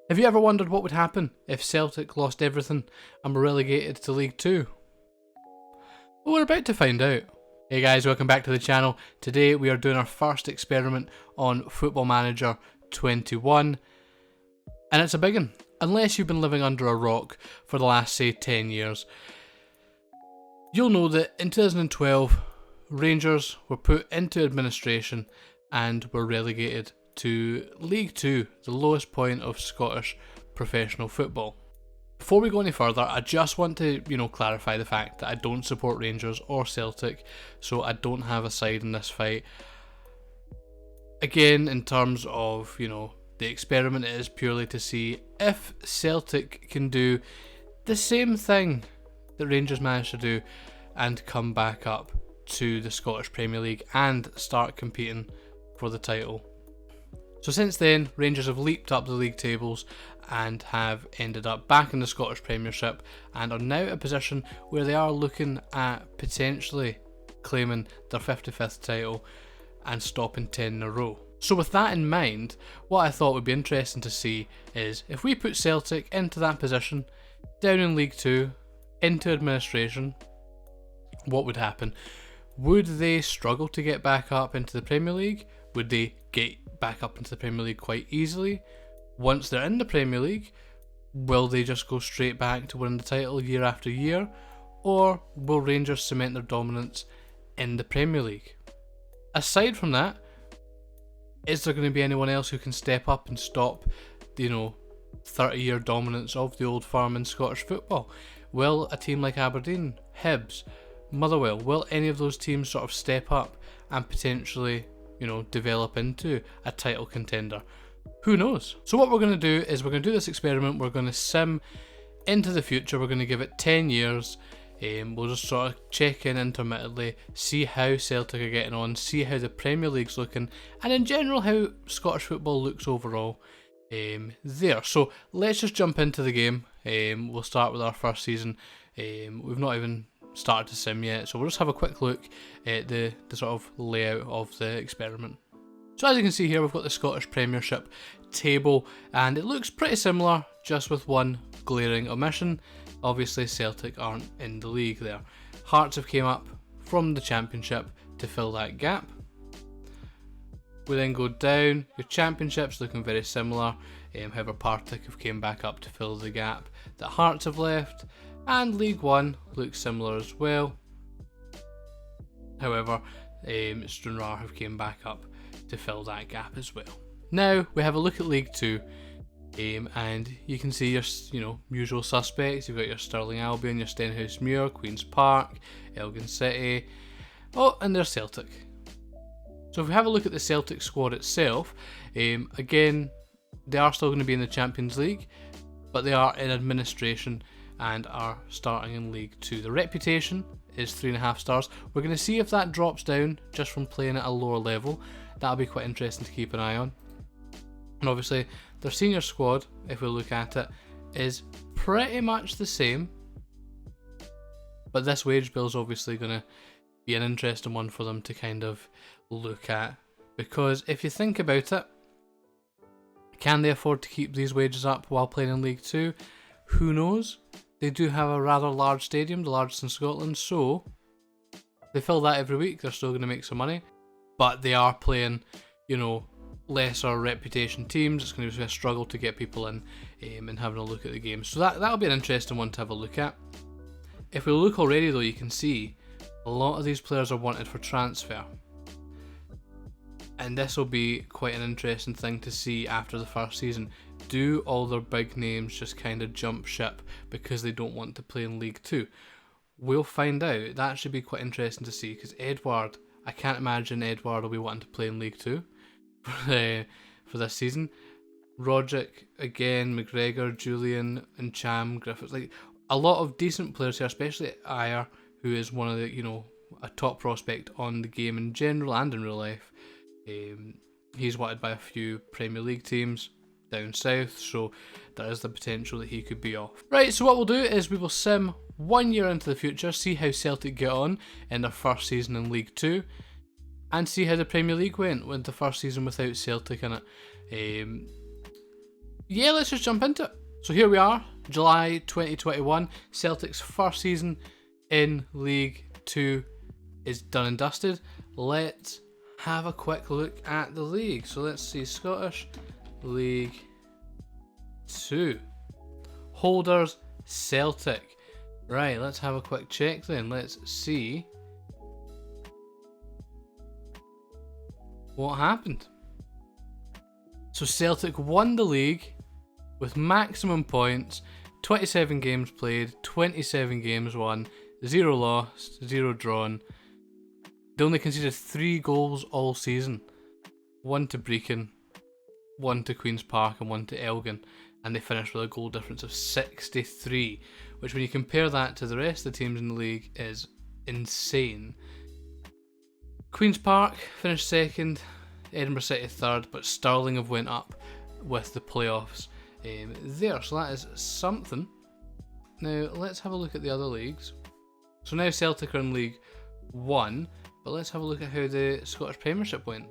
Have you ever wondered what would happen if Celtic lost everything and were relegated to League 2? Well, we're about to find out. Hey guys, welcome back to the channel. Today we are doing our first experiment on Football Manager 21, and it's a big one. Unless you've been living under a rock for the last, say, 10 years, you'll know that in 2012, Rangers were put into administration and were relegated to League 2, the lowest point of Scottish professional football. Before we go any further, I just want to, clarify the fact that I don't support Rangers or Celtic, so I don't have a side in this fight. Again, in terms of, the experiment, it is purely to see if Celtic can do the same thing that Rangers managed to do and come back up to the Scottish Premier League and start competing for the title. So since then, Rangers have leaped up the league tables and have ended up back in the Scottish Premiership and are now in a position where they are looking at potentially claiming their 55th title and stopping 10 in a row. So with that in mind, what I thought would be interesting to see is if we put Celtic into that position, down in League 2, into administration, what would happen? Would they struggle to get back up into the Premier League? Would they get back up into the Premier League quite easily? Once they're in the Premier League, will they just go straight back to winning the title year after year? Or will Rangers cement their dominance in the Premier League? Aside from that, is there going to be anyone else who can step up and stop, 30-year dominance of the old firm in Scottish football? Will a team like Aberdeen, Hibs, Motherwell, will any of those teams sort of step up and potentially, develop into a title contender? Who knows? So what we're going to do is we're going to do this experiment. We're going to sim into the future. We're going to give it 10 years. We'll just sort of check in intermittently, see how Celtic are getting on, see how the Premier League's looking, and in general how Scottish football looks overall there. So let's just jump into the game. We'll start with our first season. We've not even started to sim yet, so we'll just have a quick look at the sort of layout of the experiment. So as you can see here, we've got the Scottish Premiership table, and it looks pretty similar, just with one glaring omission. Obviously Celtic aren't in the league there. Hearts have came up from the Championship to fill that gap. We then go down, your Championship's looking very similar, however Partick have came back up to fill the gap that Hearts have left, and League 1 looks similar as well. However, Stranraer have came back up to fill that gap as well. Now we have a look at League 2, and you can see your usual suspects. You've got your Stirling Albion, your Stenhousemuir, Queen's Park, Elgin City, and there's Celtic. So if we have a look at the Celtic squad itself, again they are still going to be in the Champions League, but they are in administration and are starting in League 2. The reputation is 3.5 stars. We're going to see if that drops down just from playing at a lower level. That'll be quite interesting to keep an eye on. And obviously their senior squad, if we look at it, is pretty much the same, but this wage bill is obviously going to be an interesting one for them to kind of look at, because if you think about it, can they afford to keep these wages up while playing in League 2? Who knows? They do have a rather large stadium, the largest in Scotland, so if they fill that every week, they're still going to make some money. But they are playing, lesser reputation teams. It's going to be a struggle to get people in and having a look at the game. So that'll be an interesting one to have a look at. If we look already though, you can see a lot of these players are wanted for transfer. And this will be quite an interesting thing to see after the first season. Do all their big names just kind of jump ship because they don't want to play in League 2? We'll find out. That should be quite interesting to see, because Edward, I can't imagine Edward will be wanting to play in League 2 for this season. Roderick, again, McGregor, Julian and Cham, Griffiths, like a lot of decent players here, especially Ayer, who is one of the, a top prospect on the game in general and in real life. He's wanted by a few Premier League teams down south, so there is the potential that he could be off. Right, so what we'll do is we will sim 1 year into the future, see how Celtic get on in their first season in League 2, and see how the Premier League went with the first season without Celtic in it. yeah, let's just jump into it. So here we are, July 2021. Celtic's first season in League 2 is done and dusted. Let's have a quick look at the league. So let's see, Scottish League 2. Holders, Celtic. Right, let's have a quick check then. Let's see what happened. So Celtic won the league with maximum points, 27 games played, 27 games won, 0 lost, 0 drawn. They only conceded 3 goals all season. 1 to Brecon, 1 to Queen's Park and 1 to Elgin. And they finished with a goal difference of 63, which when you compare that to the rest of the teams in the league is insane. Queen's Park finished second, Edinburgh City third, but Stirling have went up with the playoffs there, so that is something. Now let's have a look at the other leagues. So now Celtic are in League 1, but let's have a look at how the Scottish Premiership went.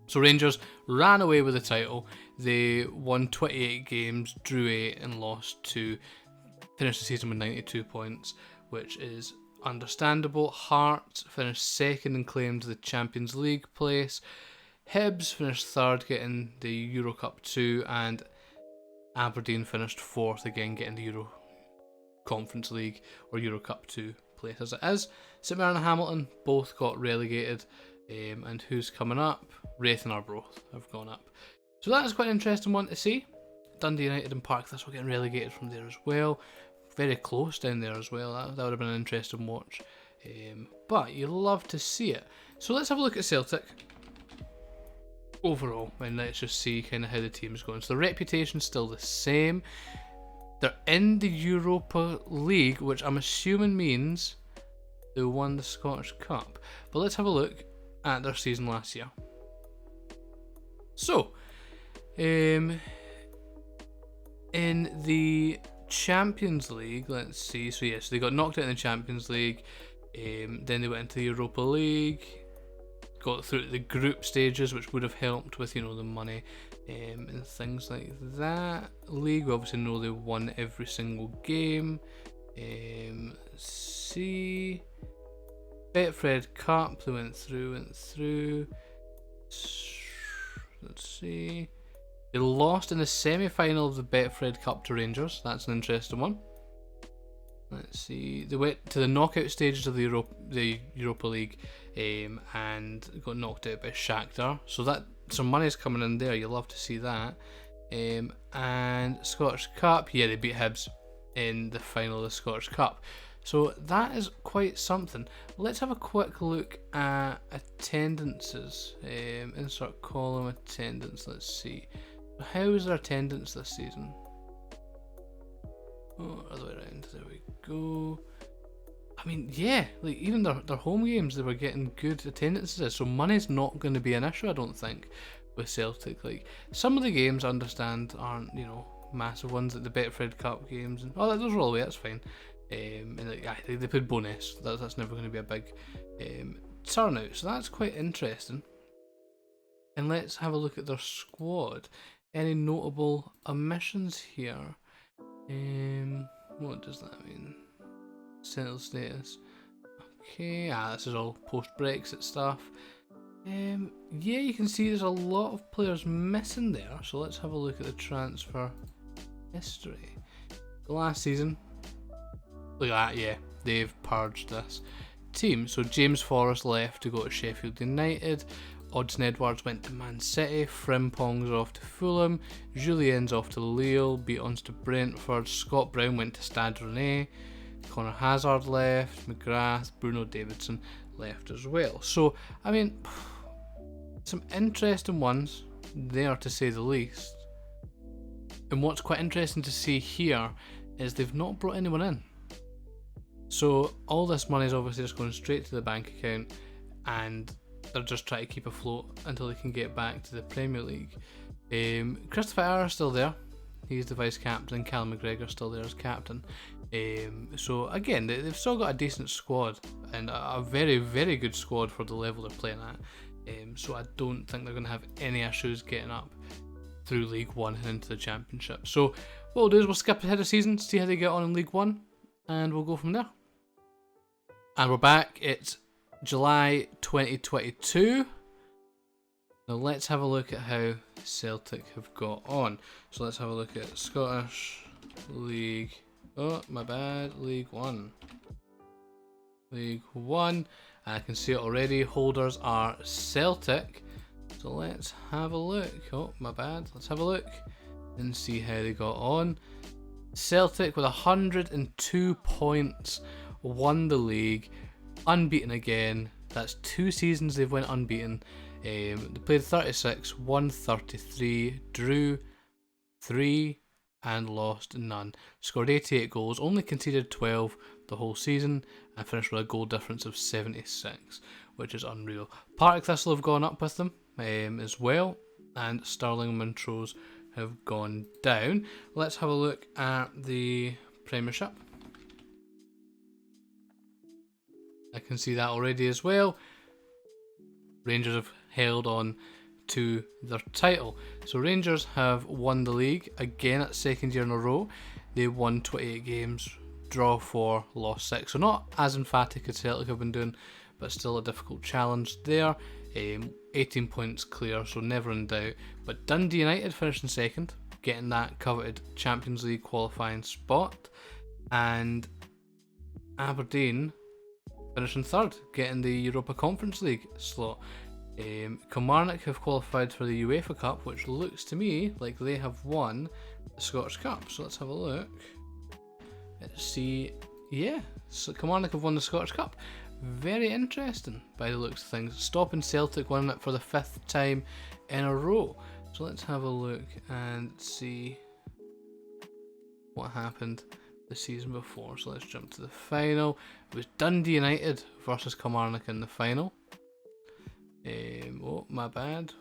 So Rangers ran away with the title. They won 28 games, drew 8 and lost 2. Finished the season with 92 points, which is understandable. Hearts finished second and claimed the Champions League place. Hibs finished third, getting the Euro Cup 2, and Aberdeen finished fourth, again getting the Euro Conference League or Euro Cup 2 place as it is. St Mirren and Hamilton both got relegated, and who's coming up? Wraith and Arbroath have gone up. So that is quite an interesting one to see. Dundee United and Park Thistle getting relegated from there as well. Very close down there as well. That would have been an interesting watch. But you love to see it. So let's have a look at Celtic overall, and let's just see kind of how the team's going. So the reputation's still the same. They're in the Europa League, which I'm assuming means they won the Scottish Cup. But let's have a look at their season last year. So, in the Champions League, let's see. So yes, they got knocked out in the Champions League. Then they went into the Europa League. Got through the group stages, which would have helped with, the money and things like that. League, we obviously know they won every single game. See, Betfred Cup, they went through. Let's see. They lost in the semi-final of the Betfred Cup to Rangers. That's an interesting one. Let's see. They went to the knockout stages of the Europa League, and got knocked out by Shakhtar. So that some money's coming in there. You love to see that. And Scottish Cup, yeah, they beat Hibs in the final of the Scottish Cup. So that is quite something. Let's have a quick look at attendances. Insert column attendance. Let's see. How is their attendance this season? Oh, other way around. There we go. I mean, yeah, like even their home games, they were getting good attendances. So money's not going to be an issue, I don't think, with Celtic. Like some of the games, I understand, aren't massive ones, like the Betfred Cup games, and those are all the way. That's fine. And they put bonus. That's never going to be a big turnout. So that's quite interesting. And let's have a look at their squad. Any notable omissions here? What does that mean? Settled status. Okay, this is all post-Brexit stuff. Yeah, you can see there's a lot of players missing there. So let's have a look at the transfer history. The last season, look at that, yeah, they've purged this team. So James Forrest left to go to Sheffield United. Odsonne Edwards went to Man City, Frimpong's off to Fulham, Julien's off to Lille, Beaton's to Brentford, Scott Brown went to Stade Rennais, Connor Hazard left, McGrath, Bruno Davidson left as well. So, I mean, some interesting ones there to say the least. And what's quite interesting to see here is they've not brought anyone in. So all this money is obviously just going straight to the bank account, and they're just trying to keep afloat until they can get back to the Premier League. Christopher Ayer's still there. He's the vice captain. Callum McGregor's still there as captain. So again, they've still got a decent squad, and a very, very good squad for the level they're playing at. So I don't think they're going to have any issues getting up through League One and into the Championship. So what we'll do is we'll skip ahead of season, see how they get on in League One, and we'll go from there. And we're back. It's July 2022. Now let's have a look at how Celtic have got on. So let's have a look at Scottish League. Oh, my bad. League One. League One. And I can see it already. Holders are Celtic. So let's have a look. Oh, my bad. Let's have a look and see how they got on. Celtic with 102 points, won the league, unbeaten again. That's 2 seasons they've went unbeaten. They played 36, won 33, drew 3, and lost none. Scored 88 goals, only conceded 12 the whole season, and finished with a goal difference of 76, which is unreal. Partick Thistle have gone up with them as well, and Stirling and Montrose have gone down. Let's have a look at the Premiership. I can see that already as well. Rangers have held on to their title. So Rangers have won the league again at 2nd year in a row. They won 28 games, draw 4, lost 6. So not as emphatic as Celtic have been doing, but still a difficult challenge there. 18 points clear, so never in doubt. But Dundee United finished in 2nd, getting that coveted Champions League qualifying spot. And Aberdeen finished in 3rd, getting the Europa Conference League slot. Kilmarnock have qualified for the UEFA Cup, which looks to me like they have won the Scottish Cup. So let's have a look. Let's see. Yeah, so Kilmarnock have won the Scottish Cup. Very interesting by the looks of things. Stopping Celtic winning it for the 5th time in a row. So let's have a look and see what happened the season before. So let's jump to the final. It was Dundee United versus Kilmarnock in the final. Oh, my bad.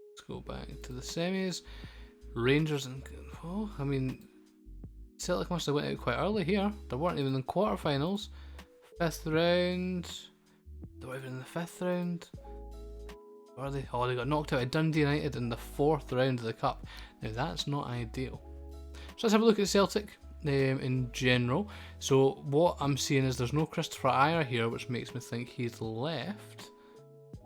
Let's go back to the semis. Rangers and... Oh, I mean, Celtic must have went out quite early here. They weren't even in quarterfinals. 5th round. They were even in the 5th round. Or are they? Oh, they got knocked out of Dundee United in the 4th round of the Cup. Now that's not ideal. So let's have a look at Celtic in general. So what I'm seeing is there's no Christopher Ayer here, which makes me think he's left,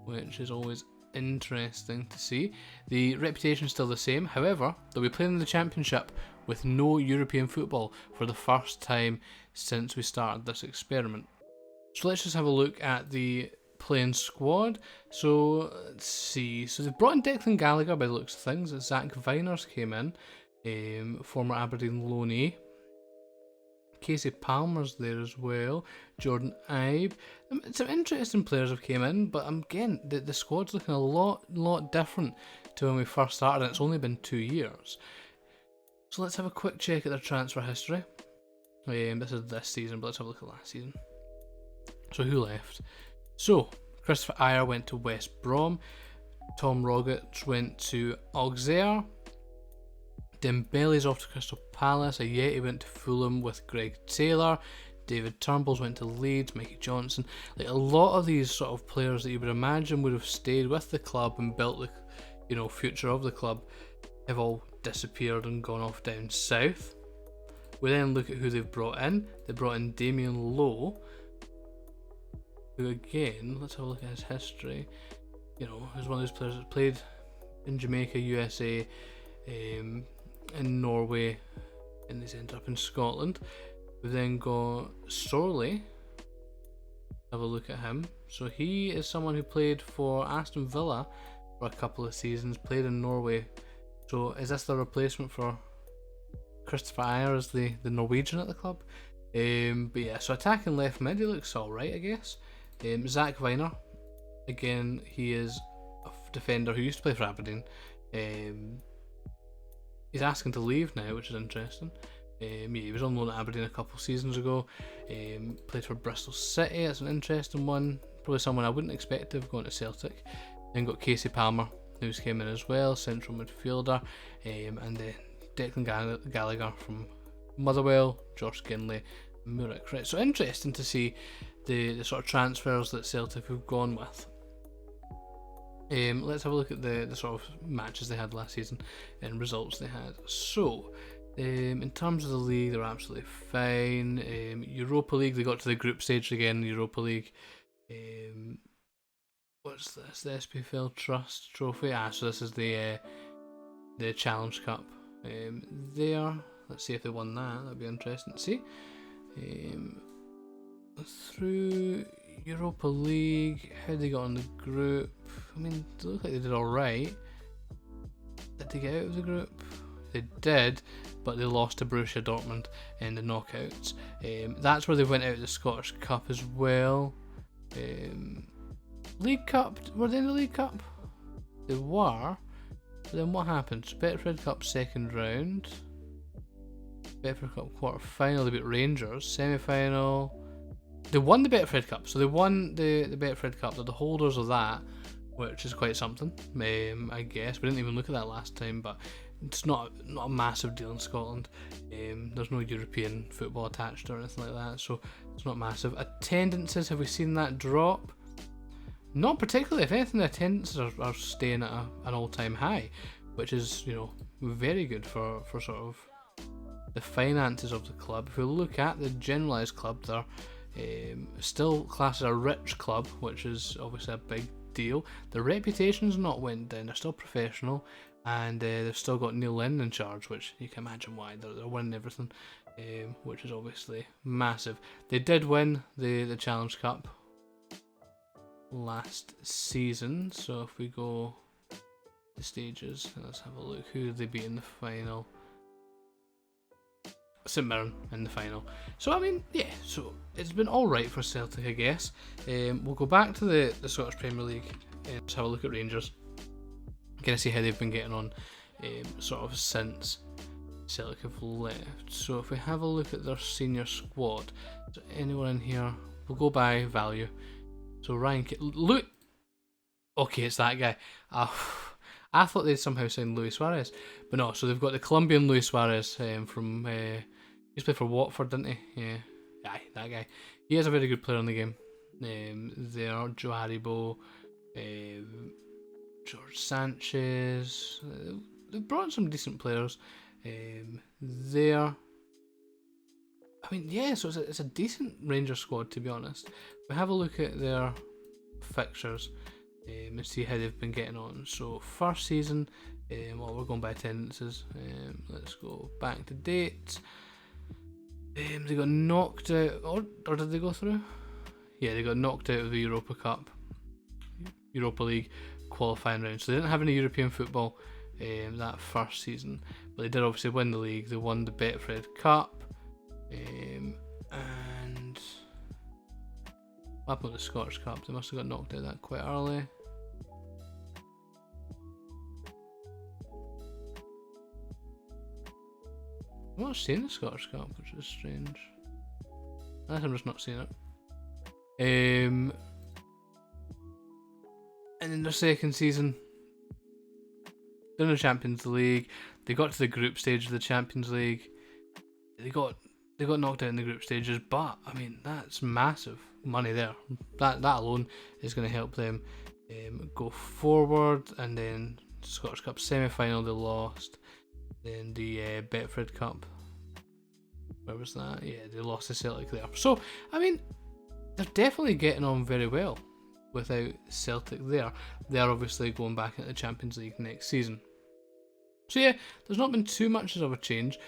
which is always interesting to see. The reputation's still the same. However, they'll be playing in the Championship with no European football for the first time since we started this experiment. So let's just have a look at the playing squad. So let's see. So they've brought in Declan Gallagher by the looks of things. Zach Viners came in, former Aberdeen loanee. Casey Palmer's there as well. Jordan Ibe. Some interesting players have came in, but again, the squad's looking a lot different to when we first started, and it's only been 2 years. So let's have a quick check at their transfer history. This is this season, but let's have a look at last season. So who left? So Christopher Ayer went to West Brom. Tom Rogic went to Auxerre. Dembele's off to Crystal Palace. Ayeti went to Fulham with Greg Taylor. David Turnbull's went to Leeds. Mikey Johnson. Like a lot of these sort of players that you would imagine would have stayed with the club and built the future of the club have all disappeared and gone off down south. We then look at who they've brought in. They brought in Damien Lowe, who again, let's have a look at his history. Is one of those players that played in Jamaica, USA, in Norway, and he's ended up in Scotland. We've then got Sorley. Have a look at him. So he is someone who played for Aston Villa for a couple of seasons, played in Norway. So is this the replacement for Christopher Ayer as the Norwegian at the club? But yeah, so attacking left mid, he looks alright, I guess. Zach Viner, again, he is a defender who used to play for Aberdeen. He's asking to leave now, which is interesting. He was on loan at Aberdeen a couple seasons ago. Played for Bristol City. That's an interesting one. Probably someone I wouldn't expect to have gone to Celtic. Then got Casey Palmer, who's came in as well, central midfielder, and then Declan Gallagher from Motherwell, Josh Ginley, Murdoch. Right, so interesting to see the sort of transfers that Celtic have gone with. Let's have a look at the sort of matches they had last season and results they had. So, in terms of the league, they're absolutely fine. Europa League, they got to the group stage again. Europa League. What's this? The SPFL Trust Trophy. So this is the Challenge Cup. Let's see if they won that. That'd be interesting to see. Through Europa League, how they got on the group? I mean, they look like they did alright. Did they get out of the group? They did, but they lost to Borussia Dortmund in the knockouts. That's where they went out of the Scottish Cup as well. League Cup, were they in the League Cup? They were. But then what happened? Betfred Cup second round. Betfred Cup quarter final, they beat Rangers. Semi final. They won the Betfred Cup, so they won the Betfred Cup. They're the holders of that, which is quite something, I guess. We didn't even look at that last time, but it's not a massive deal in Scotland. There's no European football attached or anything like that, so it's not massive. Attendances, have we seen that drop? Not particularly. If anything, the attendances are staying at an all-time high, which is, very good for sort of the finances of the club. If we look at the generalised club, they're still classed as a rich club, which is obviously a big deal. Their reputation's not went down. They're still professional, and they've still got Neil Lennon in charge, which you can imagine why. They're winning everything, which is obviously massive. They did win the Challenge Cup last season, so if we go to stages, let's have a look. Who did they beat in the final? St Mirren in the final. So I mean, yeah, so it's been alright for Celtic, I guess. We'll go back to the Scottish Premier League and just have a look at Rangers. Kind of see how they've been getting on sort of since Celtic have left. So if we have a look at their senior squad, is there anyone in here? We'll go by value. So Ryan, look, okay, it's that guy. I thought they'd somehow signed Luis Suarez, but no. So they've got the Colombian Luis Suarez from he used to play for Watford, didn't he? Yeah, aye, that guy. He is a very good player in the game. There, Joe Haribo, George Sanchez. They've brought in some decent players. There. I mean, yeah. So it's a decent Rangers squad, to be honest. We have a look at their fixtures. And see how they've been getting on. So first season, we're going by attendances. Let's go back to dates. They got knocked out, or did they go through? Yeah, they got knocked out of the Europa League qualifying round. So they didn't have any European football that first season, but they did obviously win the league. They won the Betfred Cup, and what happened with the Scottish Cup? They must have got knocked out that quite early. I'm not seeing the Scottish Cup, which is strange. I think I'm just not seeing it. And in their second season, they're in the Champions League. They got to the group stage of the Champions League. They got knocked out in the group stages, but I mean that's massive money there. That alone is going to help them go forward. And then Scottish Cup semi-final, they lost. Then the Betfred Cup, where was that? Yeah, they lost to Celtic there. So I mean, they're definitely getting on very well without Celtic there. They're obviously going back into the Champions League next season. So yeah, there's not been too much of a change.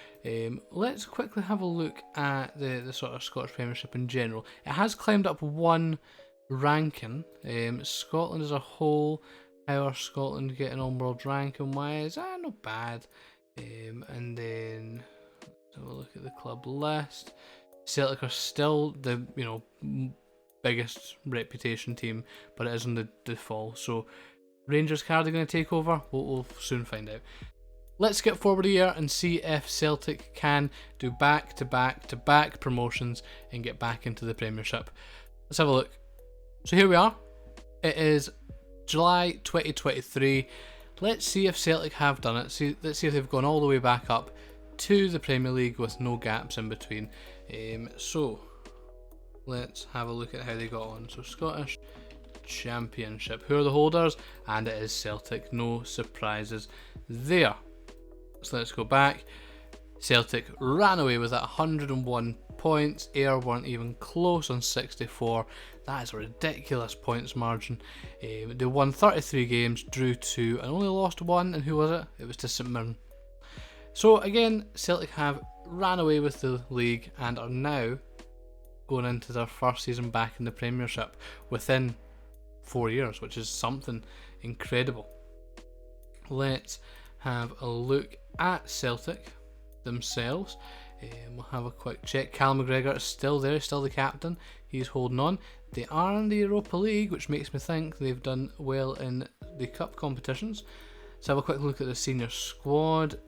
Let's quickly have a look at the sort of Scottish Premiership in general. It has climbed up one ranking. Scotland as a whole, how are Scotland getting on world ranking wise? Not bad. And then let's have a look at the club list. Celtic are still the biggest reputation team, but it is in the fall. So Rangers card are going to take over. We'll soon find out. Let's get forward here and see if Celtic can do back-to-back promotions and get back into the Premiership. Let's have a look. So here we are. It is July 2023. Let's see if Celtic have done it. Let's see if they've gone all the way back up to the Premier League with no gaps in between. So let's have a look at how they got on. So Scottish Championship. Who are the holders? And it is Celtic. No surprises there. So let's go back. Celtic ran away with that 101 points. Ayr weren't even close on 64. That is a ridiculous points margin. They won 33 games, drew 2, and only lost 1. And who was it? It was to St Mirren. So again, Celtic have ran away with the league and are now going into their first season back in the Premiership within 4 years, which is something incredible. Let's have a look at Celtic themselves. We'll have a quick check. Cal McGregor is still there, still the captain. He's holding on. They are in the Europa League, which makes me think they've done well in the cup competitions. Let's have a quick look at the senior squad,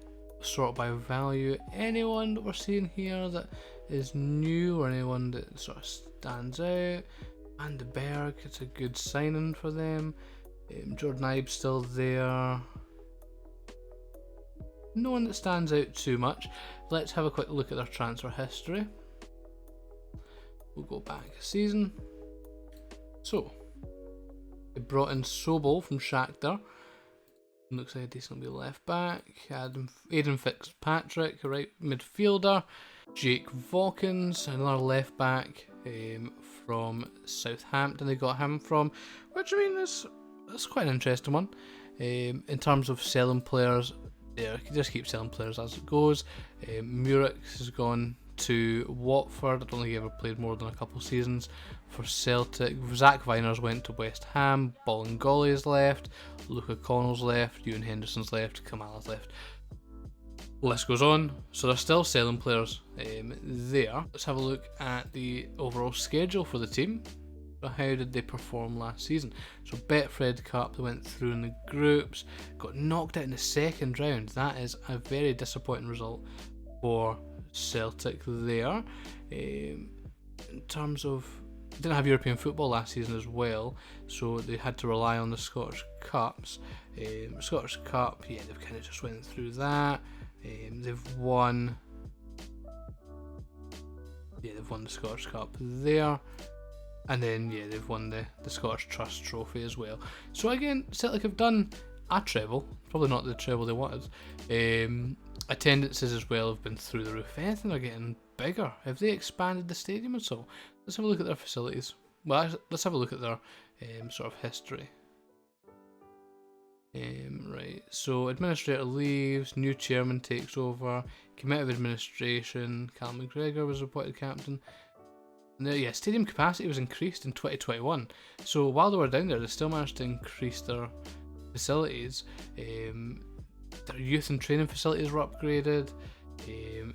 sort by value. Anyone that we're seeing here that is new, or anyone that sort of stands out? Van de Berg, it's a good signing for them. Jordan Ibe's still there. No one that stands out too much. Let's have a quick look at their transfer history. We'll go back a season. So, they brought in Sobol from Shakhtar. Looks like a decent wee left back. Aidan Fitzpatrick, a right midfielder. Jake Vawkins, another left back from Southampton. They got him from, which I mean is that's quite an interesting one. In terms of selling players, yeah, you can just keep selling players as it goes. Murex has gone to Watford. I don't think he ever played more than a couple seasons for Celtic. Zach Viners went to West Ham. Bolingoli's left. Luke O'Connell's left. Ewan Henderson's left. Kamala's left. List goes on. So they're still selling players there. Let's have a look at the overall schedule for the team. So how did they perform last season? So Betfred Cup, they went through in the groups, got knocked out in the second round. That is a very disappointing result for Celtic there. In terms of, they didn't have European football last season as well, so they had to rely on the Scottish Cups. Scottish Cup, yeah, they've kind of just went through that. They've won the Scottish Cup there. And then, yeah, they've won the Scottish Trust Trophy as well. So again, Celtic have done a treble. Probably not the treble they wanted. Attendances as well have been through the roof. If anything, they're getting bigger. Have they expanded the stadium at all? Let's have a look at their facilities. Well, let's have a look at their sort of history. Right, so administrator leaves, new chairman takes over, committee of administration, Cal McGregor was appointed captain. Yeah, stadium capacity was increased in 2021. So while they were down there, they still managed to increase their facilities. Their youth and training facilities were upgraded.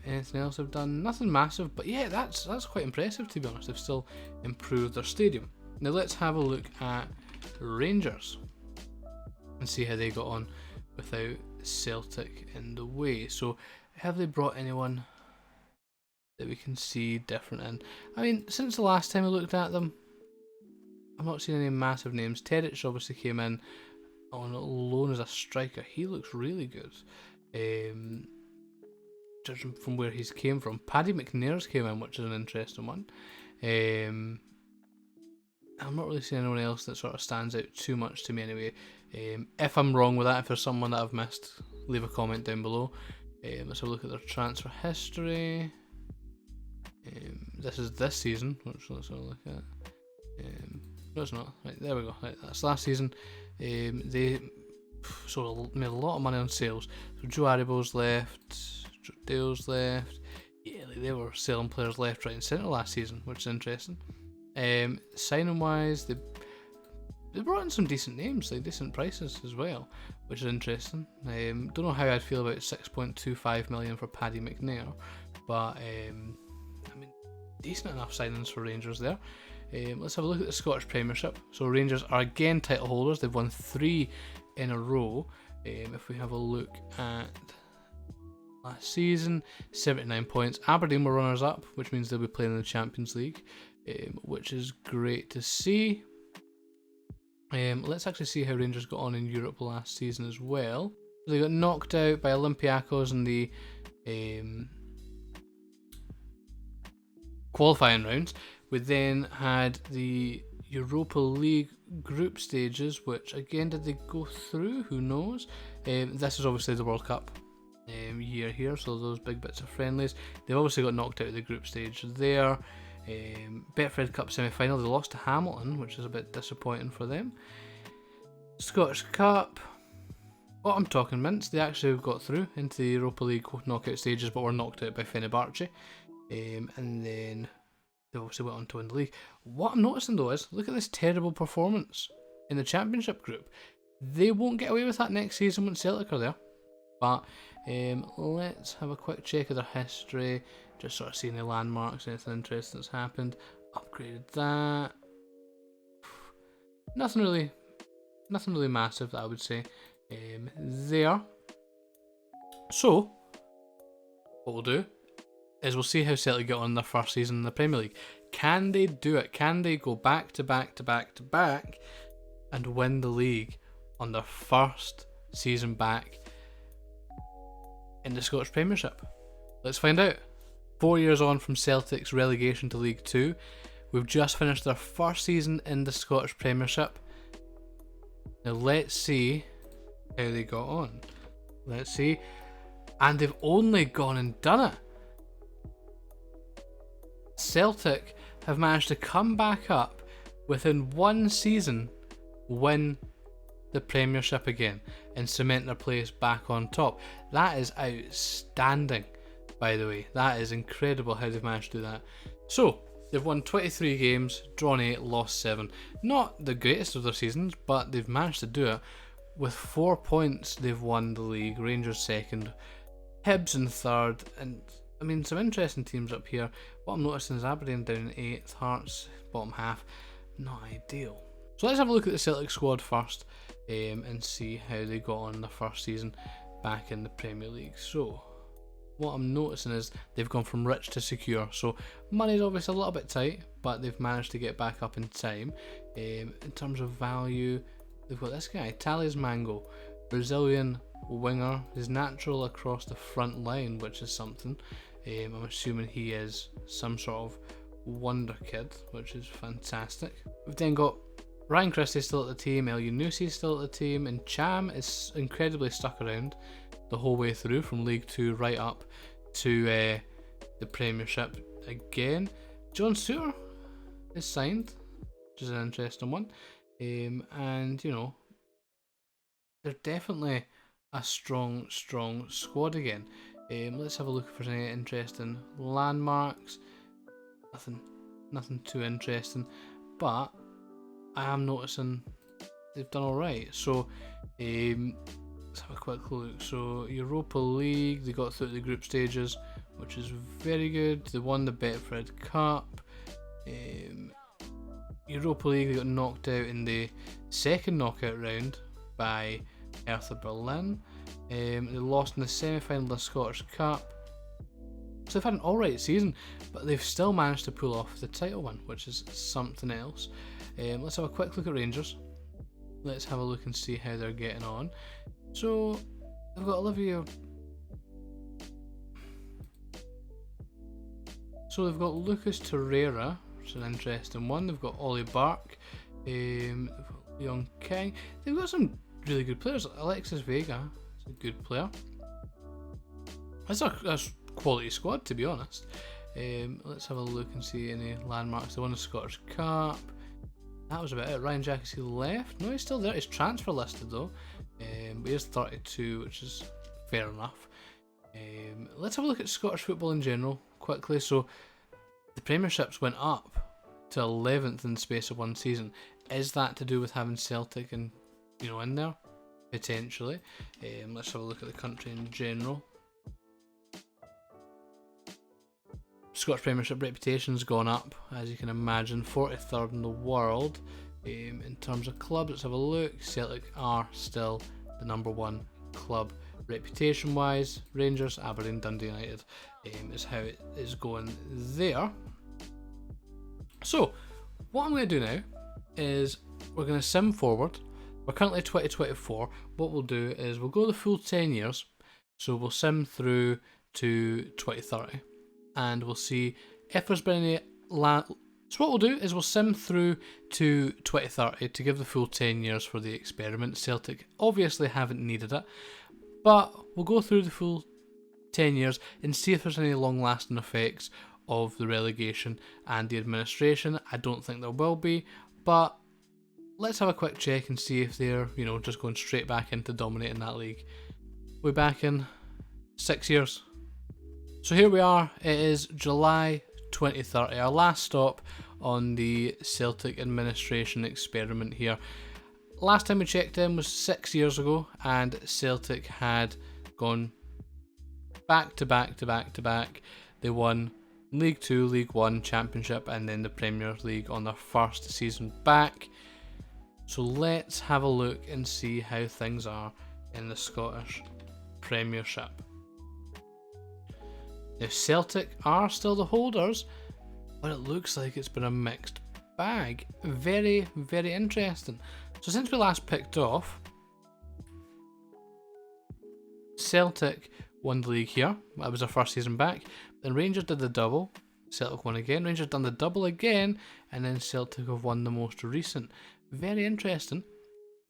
Anything else they've done? Nothing massive, but yeah, that's quite impressive to be honest. They've still improved their stadium. Now let's have a look at Rangers and see how they got on without Celtic in the way. So have they brought anyone that we can see different in? I mean, since the last time we looked at them, I've not seen any massive names. Terich obviously came in on loan as a striker. He looks really good. Judging from where he's came from. Paddy McNair's came in, which is an interesting one. I'm not really seeing anyone else that sort of stands out too much to me anyway. If I'm wrong with that, if there's someone that I've missed, leave a comment down below. Let's have a look at their transfer history. This is this season, which let's have a look at. No, it's not. Right, there we go. Right, that's last season. They made a lot of money on sales. So Joe Aribo's left, Joe Dale's left. Yeah, they were selling players left, right, and centre last season, which is interesting. Signing wise, they brought in some decent names, like decent prices as well, which is interesting. Don't know how I'd feel about 6.25 million for Paddy McNair, but I mean, decent enough signings for Rangers there. Let's have a look at the Scottish Premiership. So Rangers are again title holders. They've won 3 in a row. If we have a look at last season, 79 points. Aberdeen were runners up, which means they'll be playing in the Champions League, which is great to see. Let's actually see how Rangers got on in Europe last season as well. They got knocked out by Olympiacos in the qualifying rounds. We then had the Europa League group stages, which again, did they go through? Who knows? This is obviously the World Cup year here, so those big bits of friendlies. They've obviously got knocked out of the group stage there. Betfred Cup semi-final, they lost to Hamilton, which is a bit disappointing for them. Scottish Cup, I'm talking mince, they actually got through into the Europa League knockout stages, but were knocked out by Fenerbahce. And then they obviously went on to win the league. What I'm noticing though is, look at this terrible performance in the Championship group. They won't get away with that next season when Celtic are there. But let's have a quick check of their history, just sort of seeing the landmarks, anything interesting that's happened. Upgraded that. Nothing really massive that I would say there. So what we'll do is we'll see how Celtic get on in their first season in the Premier League. Can they do it? Can they go back to back to back to back and win the league on their first season back in the Scottish Premiership? Let's find out. 4 years on from Celtic's relegation to League 2, we've just finished their first season in the Scottish Premiership. Now let's see how they got on. Let's see. And they've only gone and done it. Celtic have managed to come back up within one season, win the Premiership again, and cement their place back on top. That is outstanding, by the way. That is incredible how they've managed to do that. So, they've won 23 games, drawn 8, lost 7. Not the greatest of their seasons, but they've managed to do it. With 4 points, they've won the league. Rangers second, Hibs in third, and I mean, some interesting teams up here. What I'm noticing is Aberdeen down in 8th, Hearts bottom half. Not ideal. So let's have a look at the Celtic squad first and see how they got on their first season back in the Premier League. So what I'm noticing is they've gone from rich to secure. So money's obviously a little bit tight, but they've managed to get back up in time. In terms of value, they've got this guy, Thales Mango, Brazilian winger. He's natural across the front line, which is something. I'm assuming he is some sort of wonder kid, which is fantastic. We've then got Ryan Christie still at the team, El Yunusi still at the team, and Cham is incredibly stuck around the whole way through from League 2 right up to the Premiership again. John Suter is signed, which is an interesting one. And, you know, they're definitely a strong squad again. Let's have a look for any interesting landmarks. Nothing too interesting, but I am noticing they've done alright. So let's have a quick look. So Europa League, they got through the group stages, which is very good. They won the Betfred Cup. Europa League, they got knocked out in the second knockout round by Hertha Berlin. They lost in the semi-final of the Scottish Cup. So they've had an alright season, but they've still managed to pull off the title win, which is something else. Let's have a quick look at Rangers. Let's have a look and see how they're getting on. So they've got Olivia. So they've got Lucas Torreira, which is an interesting one. They've got Ollie Bark, they've got Leon King. They've got some really good players. Alexis Vega is a good player. That's a quality squad, to be honest. Let's have a look and see any landmarks. They won the Scottish Cup. That was about it. Ryan Jack, is he left? No, he's still there. He's transfer listed though. But he is 32, which is fair enough. Let's have a look at Scottish football in general quickly. So the Premierships went up to 11th in the space of one season. Is that to do with having Celtic and, you know, in there? Potentially. Let's have a look at the country in general. Scottish Premiership reputation's gone up, as you can imagine, 43rd in the world. In terms of clubs, let's have a look. Celtic are still the #1 club reputation wise. Rangers, Aberdeen, Dundee United is how it is going there. So what I'm going to do now is we're going to sim forward. We're currently 2024. What we'll do is we'll go the full 10 years. So we'll sim through to 2030. And we'll see if there's been any So what we'll do is we'll sim through to 2030 to give the full 10 years for the experiment. Celtic obviously haven't needed it, but we'll go through the full 10 years and see if there's any long lasting effects of the relegation and the administration. I don't think there will be, but let's have a quick check and see if they're, just going straight back into dominating that league. We're back in 6 years. So here we are, it is July 2030, our last stop on the Celtic administration experiment here. Last time we checked in was 6 years ago, and Celtic had gone back to back to back to back. They won League 2, League 1, Championship, and then the Premier League on their first season back. So let's have a look and see how things are in the Scottish Premiership. Now Celtic are still the holders, but it looks like it's been a mixed bag. Very, very interesting. So since we last picked off, Celtic won the league here. That was their first season back. Then Rangers did the double. Celtic won again. Rangers done the double again. And then Celtic have won the most recent. Very interesting.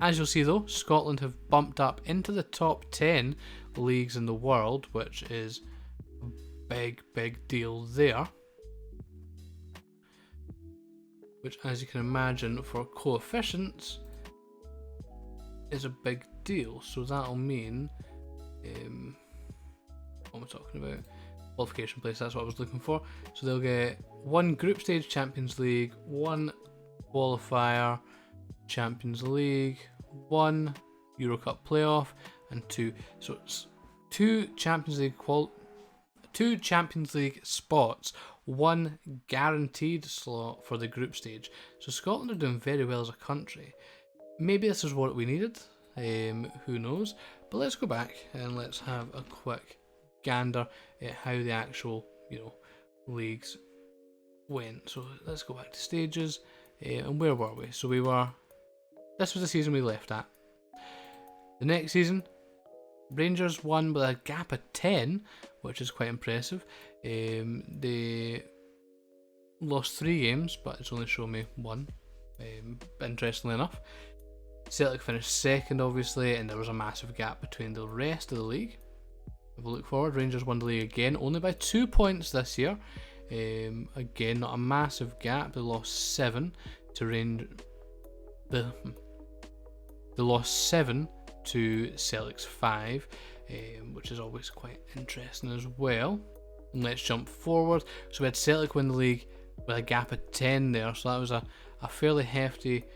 As you'll see though, Scotland have bumped up into the top 10 leagues in the world, which is a big, big deal there. Which, as you can imagine, for coefficients is a big deal. So that'll mean... what am I talking about? Qualification place, that's what I was looking for. So they'll get one group stage Champions League, one qualifier Champions League, one Euro Cup playoff, and two. So it's two Champions League spots, one guaranteed slot for the group stage. So Scotland are doing very well as a country. Maybe this is what we needed. Who knows? But let's go back and let's have a quick gander at how the actual, leagues went. So let's go back to stages. And where were we? So this was the season we left at. The next season, Rangers won with a gap of 10, which is quite impressive. They lost 3 games, but it's only shown me 1, interestingly enough. Celtic finished second, obviously, and there was a massive gap between the rest of the league. Have a look forward, Rangers won the league again, only by 2 points this year. Again, not a massive gap. They lost 7 to Rangers. They lost 7 to Celtic's 5, which is always quite interesting as well. And let's jump forward. So we had Celtic win the league with a gap of 10 there, so that was a fairly hefty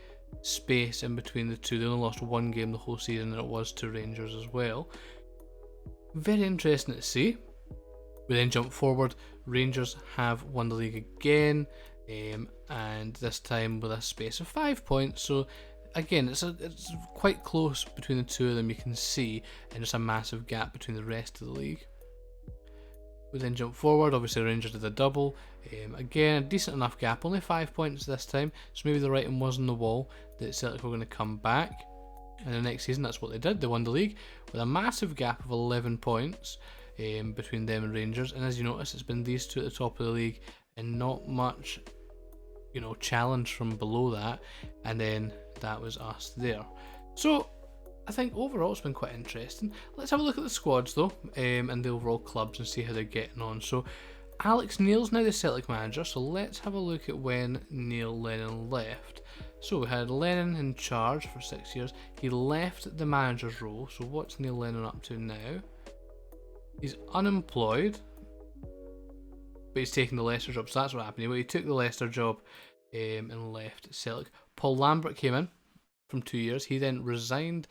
space in between the two. They only lost 1 game the whole season, and it was to Rangers as well. Very interesting to see. We then jump forward. Rangers have won the league again, and this time with a space of 5 points. So again, it's quite close between the two of them, you can see, and just a massive gap between the rest of the league. We then jump forward. Obviously Rangers did a double. Again, a decent enough gap, only 5 points this time, so maybe the writing was on the wall that Celtic were going to come back. And the next season, that's what they did. They won the league with a massive gap of 11 points between them and Rangers. And as you notice, it's been these two at the top of the league and not much, challenge from below that. And then that was us there. So I think overall it's been quite interesting. Let's have a look at the squads though, and the overall clubs, and see how they're getting on. So Alex Neil's now the Celtic manager, so let's have a look at when Neil Lennon left. So we had Lennon in charge for 6 years. He left the manager's role, so what's Neil Lennon up to now? He's unemployed, but he's taking the Leicester job, so that's what happened. He took the Leicester job and left Celtic. Paul Lambert came in from 2 years. He then resigned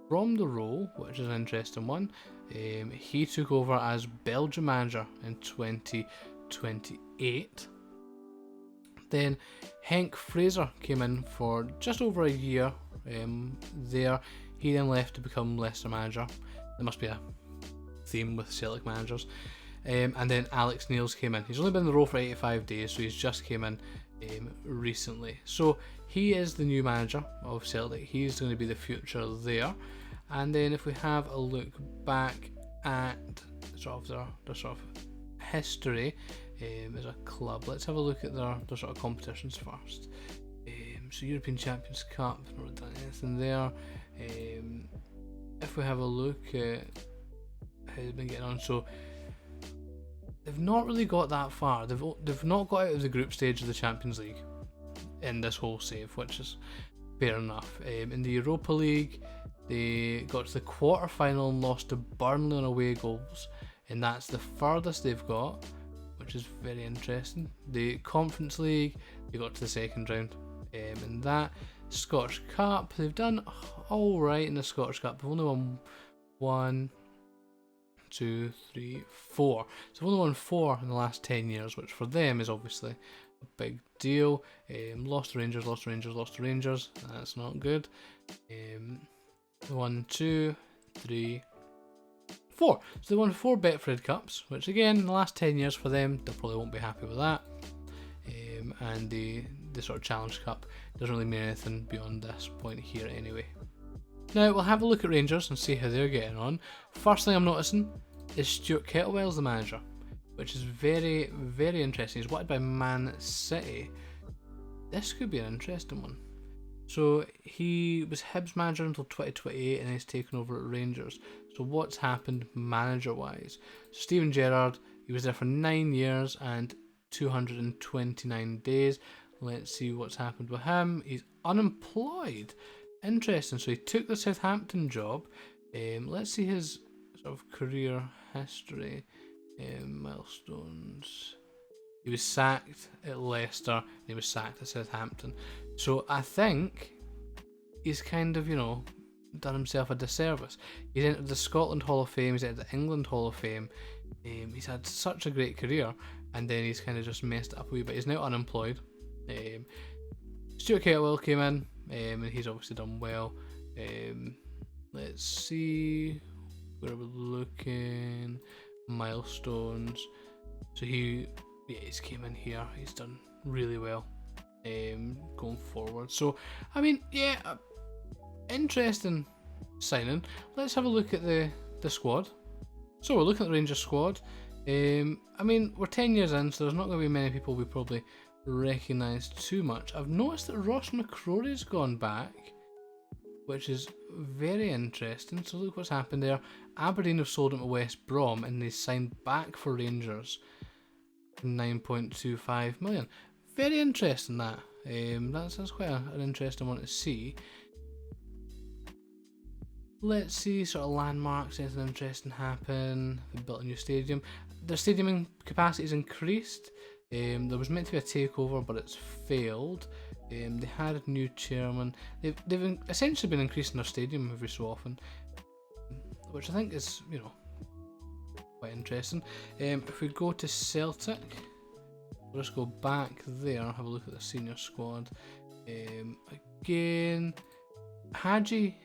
from the role, which is an interesting one. He took over as Belgium manager in 2028. Then Henk Fraser came in for just over a year there. He then left to become Leicester manager. There must be a theme with Celtic managers. And then Alex Neils came in. He's only been in the role for 85 days, so he's just came in recently. So he is the new manager of Celtic. He's going to be the future there. And then if we have a look back at their sort of history, as a club. Let's have a look at their sort of competitions first. So European Champions Cup, not really done anything there. If we have a look at how they've been getting on, so they've not really got that far. They've not got out of the group stage of the Champions League in this whole save, which is fair enough. In the Europa League, they got to the quarter-final and lost to Burnley on away goals, and that's the furthest they've got, which is very interesting. The Conference League, they got to the second round. In that Scottish Cup, they've done alright in the Scottish Cup. They've only won 1, 2, 3, 4. So they've only won 4 in the last 10 years, which for them is obviously a big deal. Lost to Rangers, lost to Rangers, lost to Rangers. That's not good. 1, 2, 3, 4. So they won 4 Betfred Cups, which again, in the last 10 years for them, they probably won't be happy with that. And the sort of Challenge Cup doesn't really mean anything beyond this point here anyway. Now we'll have a look at Rangers and see how they're getting on. First thing I'm noticing is Stuart Kettlewell's the manager, which is very, very interesting. He's wanted by Man City. This could be an interesting one. So he was Hibs manager until 2028 and he's taken over at Rangers. So what's happened manager wise? So Steven Gerrard, he was there for 9 years and 229 days. Let's see what's happened with him. He's unemployed. Interesting. So he took the Southampton job. Let's see his sort of career history. Milestones. He was sacked at Leicester. And he was sacked at Southampton. So I think he's kind of, done himself a disservice. He's entered the Scotland Hall of Fame. He's entered the England Hall of Fame. He's had such a great career. And then he's kind of just messed it up a wee bit. He's now unemployed. Stuart Kettlewell came in, and he's obviously done well. Let's see where we're looking. Milestones. So he's came in here. He's done really well going forward. So I mean, yeah, interesting signing. Let's have a look at the squad. So we're looking at the Rangers squad. I mean, we're 10 years in, so there's not going to be many people we probably recognise too much. I've noticed that Ross McCrory's gone back, which is very interesting. So look what's happened there. Aberdeen have sold him to West Brom and they signed back for Rangers for 9.25 million. Very interesting that. That's quite an interesting one to see. Let's see sort of landmarks, anything interesting happen. They built a new stadium. Their stadium capacity is increased. There was meant to be a takeover, but it's failed. They had a new chairman. They've essentially been increasing their stadium every so often, which I think is, quite interesting. If we go to Celtic, we'll just go back there and have a look at the senior squad. Again, Hadji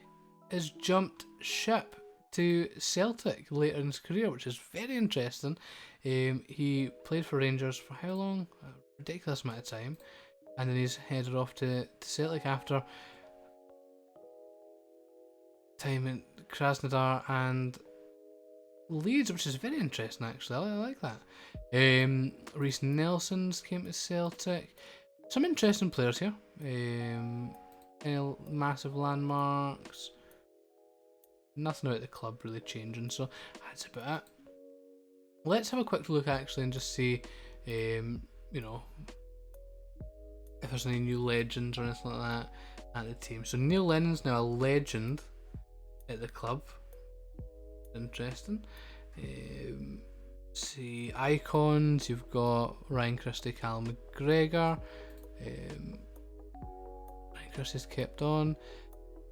has jumped ship to Celtic later in his career, which is very interesting. He played for Rangers for how long? A ridiculous amount of time. And then he's headed off to Celtic after time in Krasnodar and Leeds, which is very interesting actually. I like that. Reece Nelson's came to Celtic. Some interesting players here. Any massive landmarks. Nothing about the club really changing, so that's about it. Let's have a quick look actually and just see, if there's any new legends or anything like that at the team. So Neil Lennon's now a legend at the club. Interesting. See icons. You've got Ryan Christie, Cal McGregor. Ryan Christie's kept on.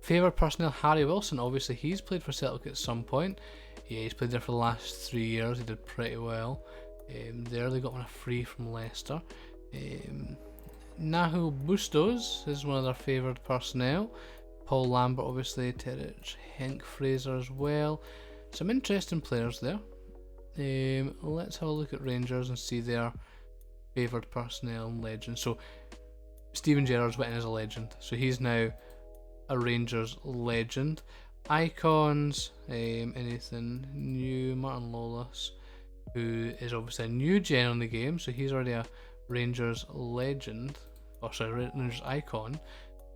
Favoured personnel, Harry Wilson. Obviously, he's played for Celtic at some point. Yeah, he's played there for the last 3 years. He did pretty well. There, they got one free from Leicester. Nahul Bustos is one of their favoured personnel. Paul Lambert, obviously, Terich, Henk Fraser as well. Some interesting players there. Let's have a look at Rangers and see their favoured personnel and legends. So, Steven Gerrard's went in as a legend. So, he's now a Rangers legend. Icons, anything new, Martin Lawless. who is obviously a new gen on the game, so he's already a Rangers legend, or sorry, Rangers icon.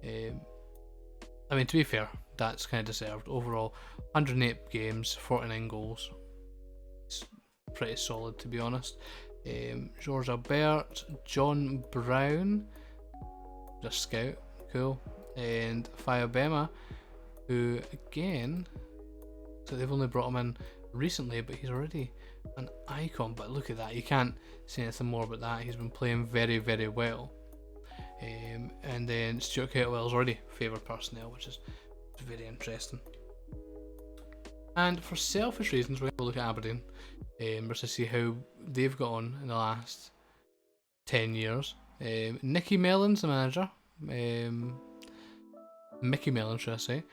I mean, to be fair, that's kind of deserved. Overall, 108 games, 49 goals. It's pretty solid, to be honest. George Albert, John Brown, just scout, cool, and Fiobema, who again, so they've only brought him in recently, but he's already an icon. But look at that, you can't say anything more about that. He's been playing very, very well. And then Stuart Kettlewell's already favoured personnel, which is very interesting. And for selfish reasons, we're going to look at Aberdeen just to see how they've got on in the last 10 years. Nicky Mellon's the manager. Mickey Mellon, should I say.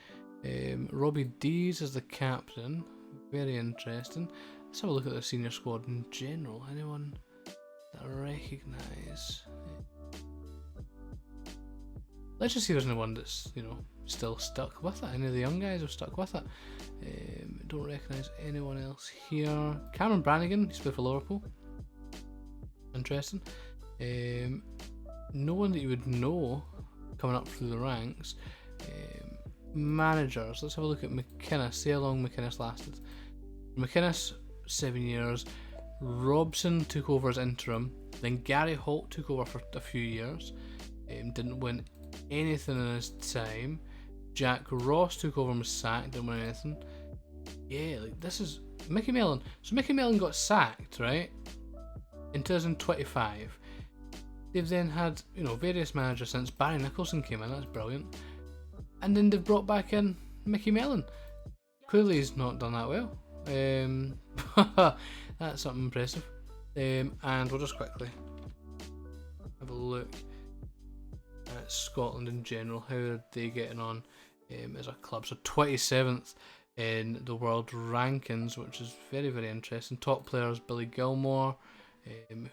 Robbie Dees is the captain. Very interesting. Let's have a look at the senior squad in general. Anyone that I recognise? Let's just see if there's anyone that's, you know, still stuck with it. Any of the young guys have stuck with it. Don't recognise anyone else here. Cameron Brannigan, he's played for Liverpool. Interesting. No one that you would know coming up through the ranks. Managers, let's have a look at McInnes. See how long McInnes lasted. McInnes, 7 years. Robson took over as interim. Then Gary Holt took over for a few years. Didn't win anything in his time. Jack Ross took over and was sacked, didn't win anything. Yeah, like this is Mickey Mellon. So Mickey Mellon got sacked, right, in 2025. They've then had, you know, various managers since. Barry Nicholson came in, that's brilliant. And then they've brought back in Mickey Mellon. Clearly he's not done that well. That's something impressive. And we'll just quickly have a look at Scotland in general. How are they getting on as a club? So 27th in the world rankings, which is very, very interesting. Top players: Billy Gilmore,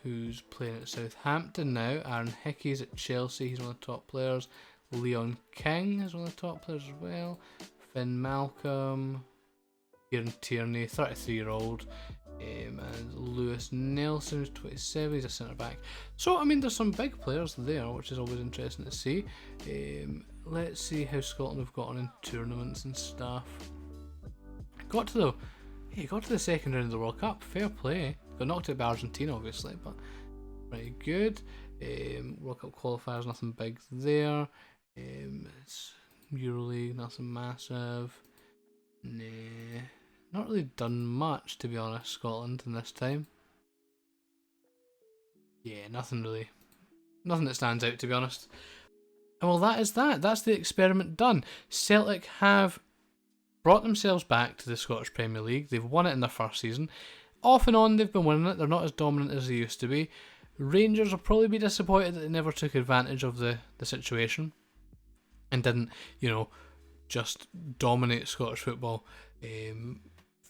who's playing at Southampton now. Aaron Hickey's at Chelsea, he's one of the top players. Leon King is one of the top players as well. Finn Malcolm, Kieran Tierney, 33-year-old, and Lewis Nelson, who's 27, he's a centre back. So I mean, there's some big players there, which is always interesting to see. Let's see how Scotland have got on in tournaments and stuff. Got to the second round of the World Cup. Fair play. Got knocked out by Argentina, obviously, but pretty good. World Cup qualifiers, nothing big there. It's EuroLeague, nothing massive. Nah, not really done much, to be honest, Scotland in this time. Yeah, nothing that stands out, to be honest. And well, that is that. That's the experiment done. Celtic have brought themselves back to the Scottish Premier League. They've won it in their first season. Off and on, they've been winning it. They're not as dominant as they used to be. Rangers will probably be disappointed that they never took advantage of the situation and didn't, you know, just dominate Scottish football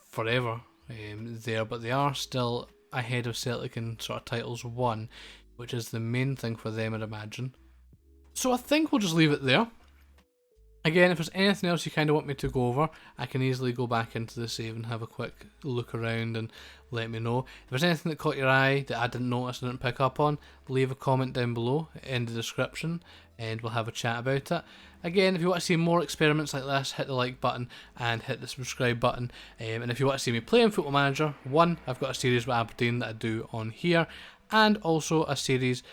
forever there. But they are still ahead of Celtic in sort of titles won, which is the main thing for them, I'd imagine. So I think we'll just leave it there. Again, if there's anything else you kind of want me to go over, I can easily go back into the save and have a quick look around and let me know. If there's anything that caught your eye that I didn't notice, I didn't pick up on, leave a comment down below in the description and we'll have a chat about it. Again, if you want to see more experiments like this, hit the like button and hit the subscribe button. And if you want to see me playing Football Manager 1, I've got a series with Aberdeen that I do on here, and also a series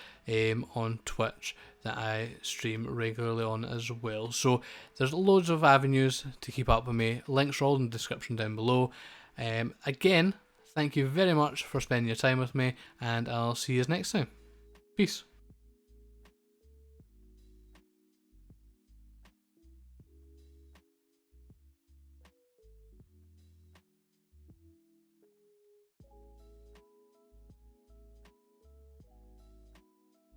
on Twitch that I stream regularly on as well. So there's loads of avenues to keep up with me. Links are all in the description down below. Again, thank you very much for spending your time with me, and I'll see you next time. Peace.